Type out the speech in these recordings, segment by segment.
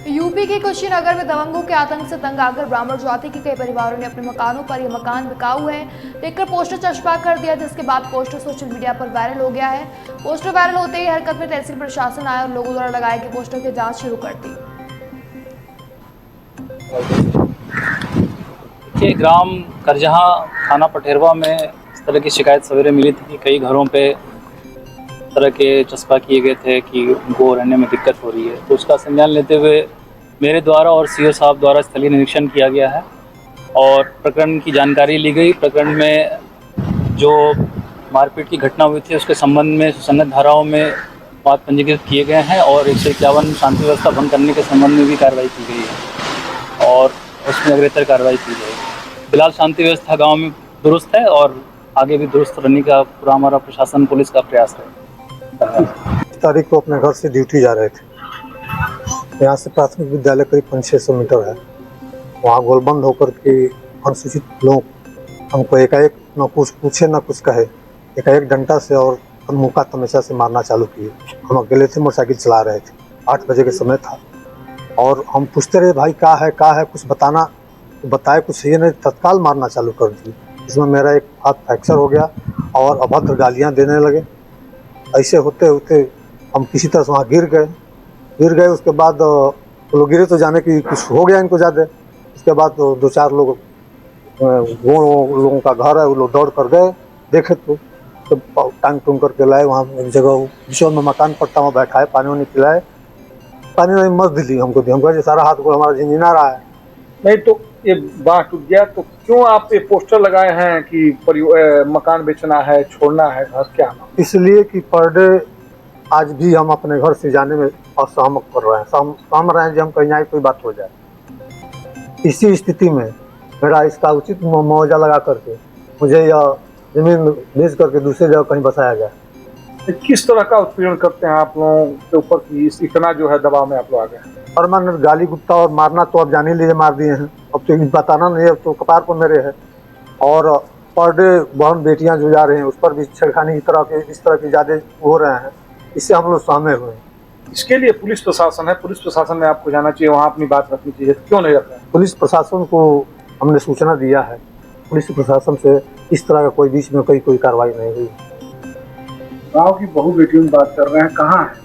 UP के कुशीनगर में दबंगों के आतंक से तंग आकर ब्राह्मण जाति के कई परिवारों ने अपने मकानों पर यह मकान बिकाऊ है देखकर पोस्टर चस्पा कर दिया, जिसके बाद पोस्टर सोशल मीडिया पर वायरल हो गया है। पोस्टर वायरल होते ही हरकत में तहसील प्रशासन आया और लोगों द्वारा लगाए गए पोस्टर की जांच शुरू कर दी। ग्राम करजहा थाना पटेरवा में इस तरह की शिकायत सवेरे मिली थी कि कई घरों पे तरह के चस्पा किए गए थे कि उनको रहने में दिक्कत हो रही है। तो उसका संज्ञान लेते हुए मेरे द्वारा और सीओ साहब द्वारा स्थलीय निरीक्षण किया गया है और प्रकरण की जानकारी ली गई। प्रकरण में जो मारपीट की घटना हुई थी उसके संबंध में सुसंगत धाराओं में वाद पंजीकृत किए गए हैं और 151 शांति व्यवस्था भंग करने के संबंध में भी कार्रवाई की गई है और उसमें अग्रेतर कार्रवाई की जाएगी। फिलहाल शांति व्यवस्था गाँव में दुरुस्त है और आगे भी दुरुस्त रहने का पूरा हमारा प्रशासन पुलिस का प्रयास है। इस तारीख को अपने घर से ड्यूटी जा रहे थे। यहाँ से प्राथमिक विद्यालय करीब 500-600 मीटर है। वहाँ गोलबंद होकर के अनुसूचित लोग हमको एकाएक न कुछ पूछे न कुछ कहे, एकाएक डंडा से और मुक्का तमैचा से मारना चालू किए। हम अकेले थे, मोटरसाइकिल चला रहे थे, 8 बजे के समय था और हम पूछते रहे भाई क्या है कुछ बताना, तो बताए कुछ ये नहीं, तत्काल मारना चालू कर दिए। इसमें मेरा एक हाथ फ्रैक्चर हो गया और अभद्र गालियाँ देने लगे। ऐसे होते होते हम किसी तरह से वहाँ गिर गए। उसके बाद लोग गिरे तो जाने की कुछ हो गया इनको ज़्यादा। उसके बाद 2-4 लोग वो लोगों का घर है, वो लोग दौड़ कर गए, देखे तो टांग टूंग करके लाए। वहाँ एक जगह विशोर में मकान पड़ता, वहाँ बैठाए, पानी वानी पिलाए, पानी वानी मत दिली हमको दी। हमको सारा हाथ को हमारा झिंझिना रहा है। नहीं तो ये बांह टूट गया तो क्यों आप ये पोस्टर लगाए हैं कि मकान बेचना है, छोड़ना है घर, क्या? इसलिए कि पर डे आज भी हम अपने घर से जाने में असहमत कर रहे हैं, सहम रहे हैं कि हम कहीं जाए कोई बात हो जाए। इसी स्थिति में मेरा इसका उचित मुआवजा लगा करके मुझे यह जमीन बेच करके दूसरी जगह कहीं बसाया जाए। किस तरह का उत्पीड़न करते हैं आप लोगों के ऊपर कि इतना जो है दबाव में आप लोग आ गए? परमानेंट गाली गुप्ता और मारना तो अब जान ही लीजिए, मार दिए हैं। अब तो बताना नहीं है, तो कपार पर मेरे है। और पर डे बहन बेटियां जो जा रहे हैं उस पर भी छेड़खानी की तरह के इस तरह के ज़्यादा हो रहे हैं। इससे हम लोग सहमे हुए हैं। इसके लिए पुलिस प्रशासन है, पुलिस प्रशासन में आपको जाना चाहिए, वहाँ अपनी बात रखनी चाहिए, क्यों नहीं रख रहे हैं? पुलिस प्रशासन को हमने सूचना दिया है। पुलिस प्रशासन से इस तरह का कोई बीच में कोई कार्रवाई नहीं हुई। गाँव की बहू बेटियों की बात कर रहे हैं, कहाँ है?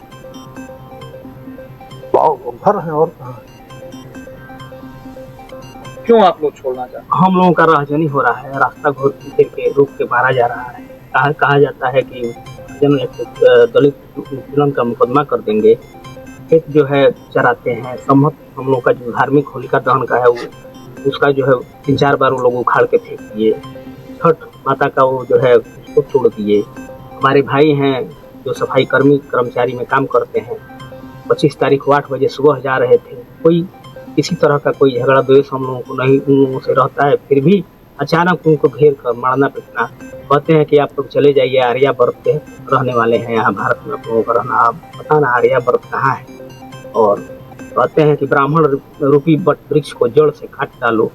घर है और कहाँ? क्यों आप लोग छोड़ना चाहते हैं? हम लोगों का राहजनी हो रहा है, रास्ता घोर के रोक के मारा जा रहा है। कहा जाता है कि दलित उत्पीड़न का मुकदमा कर देंगे। खेत जो है चराते हैं, सम्मत हम लोग का जो धार्मिक होलिका दहन का है वो उसका जो है 3-4 बार वो लोग उखाड़ के फेंक दिए। छठ माता का वो जो है उसको तोड़ दिए। हमारे भाई हैं जो सफाई कर्मचारी में काम करते हैं, 25 तारीख को 8 बजे सुबह जा रहे थे। कोई किसी तरह का कोई झगड़ा द्वेष हम लोगों को नहीं उन लोगों से रहता है, फिर भी अचानक उनको घेर कर मारना पीटना। कहते हैं कि आप लोग चले जाइए, आर्यावर्त पे रहने वाले हैं, यहाँ भारत में आप लोगों का रहना, आप पता ना आर्यावर्त कहाँ है। और कहते हैं कि ब्राह्मण रूपी वृक्ष को जड़ से काट डालो,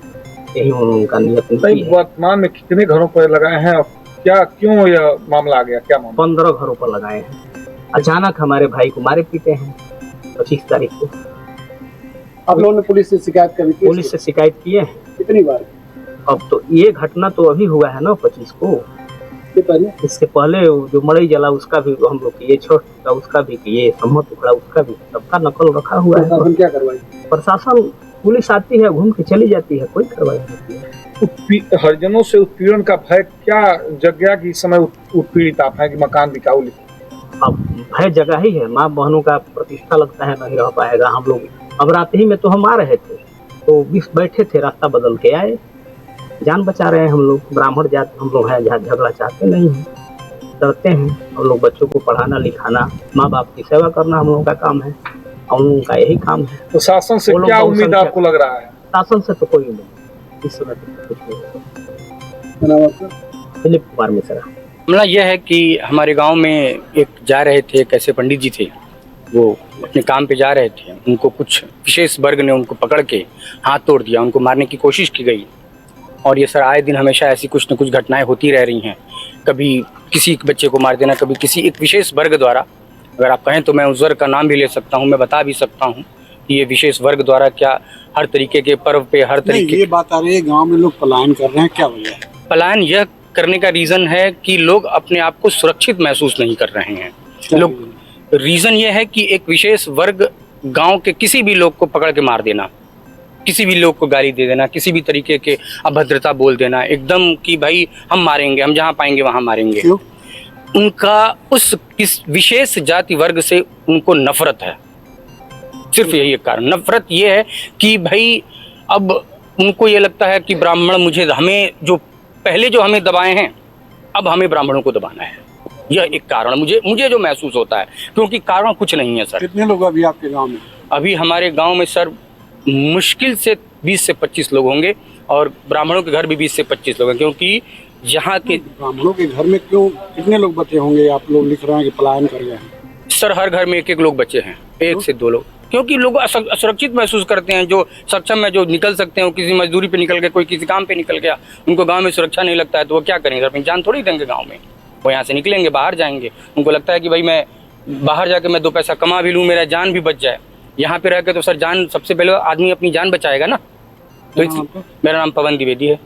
यही उनका नियत है। वर्तमान में कितने घरों पर लगाए हैं, क्या क्यों यह मामला आ गया, क्या मामला? 15 घरों पर लगाए हैं। अचानक हमारे भाई को मारे पीटे हैं 25 तारीख को। आप लोगों ने पुलिस से शिकायत करी? पुलिस से शिकायत किए हैं। कितनी बार? अब तो ये घटना तो अभी हुआ है ना 25 को। इसके पहले जो मड़ई जला उसका भी हम लोग किए, छोट का उसका भी किए, सम्मत उखड़ा उसका भी, सबका नकल रखा हुआ है। प्रशासन क्या करवाई? प्रशासन पुलिस आती है, घूम के चली जाती है, कोई कार्रवाई नहीं होती है। हरिजनों से उत्पीड़न का भय क्या जगह की समय उत्पीड़ित आप हैं कि मकान बिकाऊ? अब भय जगह ही है, माँ बहनों का प्रतिष्ठा लगता है नहीं रह पाएगा। हम लोग अब रात ही में तो हम आ रहे थे, तो 20 बैठे थे, रास्ता बदल के आए, जान बचा रहे हैं हम लोग। ब्राह्मण जात हम लोग हैं, झगड़ा चाहते नहीं हैं, डरते हैं। हम लोग बच्चों को पढ़ाना लिखाना, माँ बाप की सेवा करना हम लोगों का काम है, और उन लोगों का यही काम है। तो शासन से क्या उम्मीद आपको लग रहा है? शासन से तो कोई उम्मीद इस समय कुछ नहीं। दिलीप कुमार मिश्रा। मामला यह है कि हमारे गांव में एक जा रहे थे, एक ऐसे पंडित जी थे, वो अपने काम पे जा रहे थे। उनको कुछ विशेष वर्ग ने उनको पकड़ के हाथ तोड़ दिया, उनको मारने की कोशिश की गई। और ये सर आए दिन हमेशा ऐसी कुछ न कुछ घटनाएं होती रह रही हैं। कभी किसी बच्चे को मार देना, कभी किसी एक विशेष वर्ग द्वारा। अगर आप कहें तो मैं उस वर्ग का नाम भी ले सकता हूँ, मैं बता भी सकता हूँ। कि ये विशेष वर्ग द्वारा क्या हर तरीके के पर्व पे हर नहीं, तरीके ये बात आ रही है गांव में लोग पलायन कर रहे हैं, क्या वजह है? पलायन यह करने का रीजन है कि लोग अपने आप को सुरक्षित महसूस नहीं कर रहे हैं। क्या लोग reason? रीजन ये है कि एक विशेष वर्ग गांव के किसी भी लोग को पकड़ के मार देना, किसी भी लोग को गाली दे देना, किसी भी तरीके के अभद्रता बोल देना, एकदम कि भाई हम मारेंगे, हम जहाँ पाएंगे वहाँ मारेंगे। क्यों? उनका उस किस विशेष जाति वर्ग से उनको नफरत है, सिर्फ यही एक कारण। नफरत ये है कि भाई अब उनको ये लगता है कि ब्राह्मण हमें जो पहले जो हमें दबाए हैं, अब हमें ब्राह्मणों को दबाना है। यह एक कारण मुझे जो महसूस होता है, क्योंकि कारण कुछ नहीं है सर। कितने लोग अभी आपके गांव में? अभी हमारे गांव में सर मुश्किल से 20 से 25 लोग होंगे, और ब्राह्मणों के घर भी 20 से 25 लोग हैं, क्योंकि यहाँ के ब्राह्मणों के घर में क्यों, कितने लोग बचे होंगे? आप लोग लिख रहे हैं कि पलायन कर गए हैं। सर हर घर में एक एक लोग बचे हैं, 1 से 2 लोग, क्योंकि लोग असुरक्षित महसूस करते हैं। जो सक्षम है, जो निकल सकते हैं, वो किसी मजदूरी पे निकल गए, कोई किसी काम पे निकल गया, उनको गांव में सुरक्षा नहीं लगता है, तो वो क्या करेंगे? अपनी जान थोड़ी देंगे गांव में। वो यहाँ से निकलेंगे, बाहर जाएंगे, उनको लगता है कि भाई मैं बाहर जाके मैं 2 पैसा कमा भी लूँ, मेरा जान भी बच जाए। यहाँ पे रह के तो सर जान, सबसे पहले आदमी अपनी जान बचाएगा ना। तो मेरा नाम पवन द्विवेदी है।